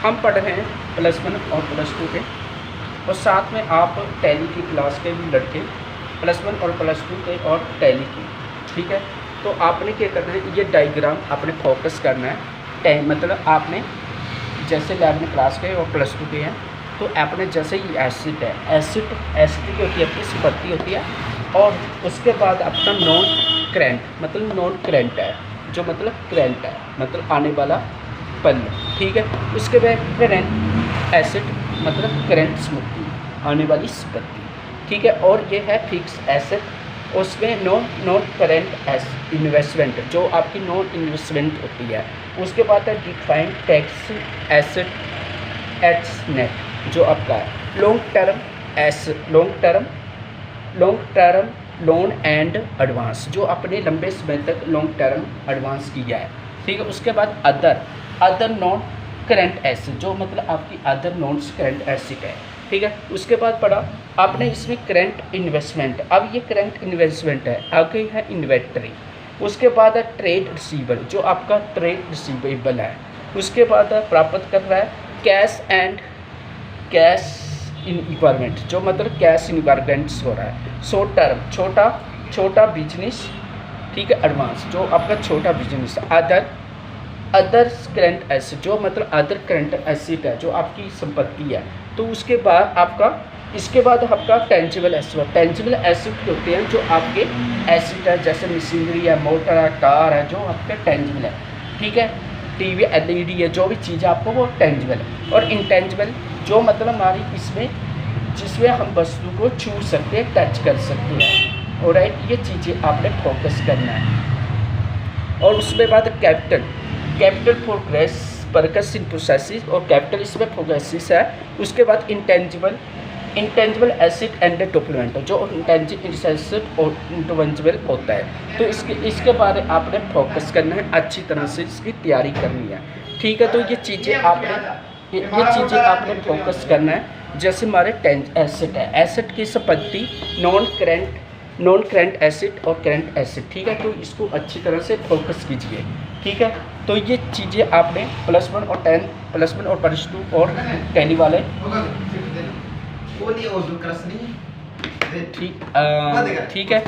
हम पढ़ रहे हैं +1 और +2 के, और साथ में आप टैली की क्लास के भी लड़के +1 और +2 के और टैली की, ठीक है। तो आपने क्या करना है, ये डायग्राम आपने फोकस करना है। मतलब आपने जैसे 11वीं क्लास के और +2 के हैं, तो आपने जैसे ही एसिड है, एसिड की होती है, अपनी संपत्ति होती है, और उसके बाद अपना नॉन करेंट, मतलब नॉन करेंट है, जो मतलब करेंट है, मतलब आने वाला पल, ठीक है। उसके बाद करेंट एसिड मतलब करेंट संपत्ति, आने वाली संपत्ति, ठीक है। और ये है फिक्स एसेट, उसमें नॉन करेंट इन्वेस्टमेंट, जो आपकी नॉन इन्वेस्टमेंट होती है। उसके बाद है डिफाइंड टैक्स एसेट एट्स नेट, जो आपका है long term loan and advance, जो अपने लंबे समय तक लॉन्ग टर्म एडवांस किया है, ठीक है। उसके बाद अदर नॉन करेंट एसेट, जो मतलब आपकी अदर नॉन करेंट एसेट है, ठीक है। उसके बाद पढ़ा आपने इसमें करेंट इन्वेस्टमेंट, अब ये करेंट इन्वेस्टमेंट है, आगे है इन्वेंटरी। उसके बाद है ट्रेड रिसीवर, जो आपका ट्रेड रिसीवेबल है। उसके बाद है प्राप्त कर रहा है कैश इन इक्वायरमेंट, जो मतलब कैश इन इक्वायरमेंट्स हो रहा है। शॉर्ट टर्म छोटा बिजनेस, ठीक है, एडवांस, जो आपका छोटा बिजनेस। अदर करेंट एसेट, जो मतलब अदर करेंट एसेट है, जो आपकी संपत्ति है। तो उसके बाद इसके बाद आपका टेंजिबल एसेट होते हैं, जो आपके एसेट है, जैसे मशीनरी है, मोटर है, कार है, जो आपके टेंजिबल है, ठीक है। टीवी LED है, जो भी चीज़ है आपको वो टेंजिबल है। और इंटेंजिबल, जो मतलब हमारी जिसमें हम वस्तु को छू सकते हैं, टच कर सकते हैं, और ये चीज़ें आपने फोकस करना है। और उसके बाद कैपिटल प्रोग्रेस परकस इन प्रोसेसिस, और कैपिटल इसमें प्रोग्रेसिस है। उसके बाद इंटेंजिबल एसेट एंड डेवलपमेंट, जो इंटेंजिबल एसेट और इंटेंजिबल होता है। तो इसके बारे आपने फोकस करना है, अच्छी तरह से इसकी तैयारी करनी है, ठीक है। तो ये चीज़ें आपने फोकस करना है। जैसे हमारे एसेट है, एसेट की संपत्ति, नॉन करेंट एसेट और करेंट एसेट, ठीक है। तो इसको अच्छी तरह से फोकस कीजिए, ठीक है। तो ये चीज़ें आपने +1 और +2 और टैली वाले, ठीक है।